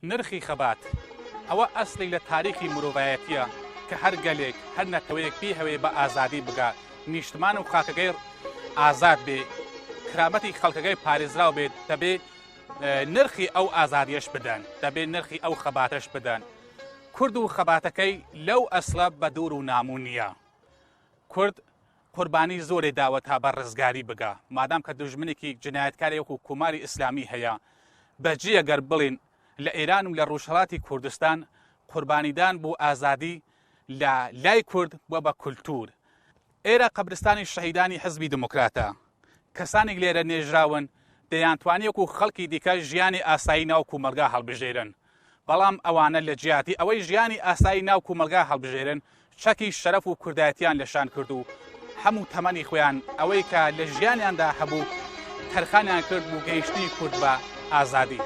نرخی خەبات ئەوە ئەسلی لە تاریخی مرۆڤایەتیە کە هەر گەلێک هەر نەتەوەیەک پێی هەوێ بە ئازادی بگات نیشتمان و خاکەگەی ئازاد بێ کرامەتی خەڵکەکەی پارێزراو بێت دەبێ نرخی ئەو ئازادیەش بدەن دەبێ نرخی ئەو خەباتەش بدەن کورد و خەباتەکەی لەو ئەسڵە بە دوور و ناموو نییە کورد قوربانی زۆرێ داوە تا بە ڕزگاری بگا مادام کە دوژمنێکی جنایەتکاری وەکو کوماری ئیسلامی هەیە بەجێ گەر بڵین لە ئێران و لە ڕۆژهەڵاتی کوردستان قوربانیدان بۆ ئازادی لە لای کورد وە بە کولتور ئێرە قەبرستانی شەهیدانی حزبی دموکراتە کەسانێک لێرە نێژراون دەیانتوانێک و خەڵکی دیکە ژیانی ئاسایی ناو کومەلگا هەڵبژێرن بەڵام ئەوانە لە جیاتی ئەوەی ژیانی ئاسایی ناو کومەلگا هەڵبژێرن چەکی شەرەف و کوردایەتیان لەشان کرد و هەموو تەمەنی خۆیان ئەوەی کە لە ژیانیاندا هەبوو تەرخانیان کرد بوو گەیشتنی کورد بە ئازادی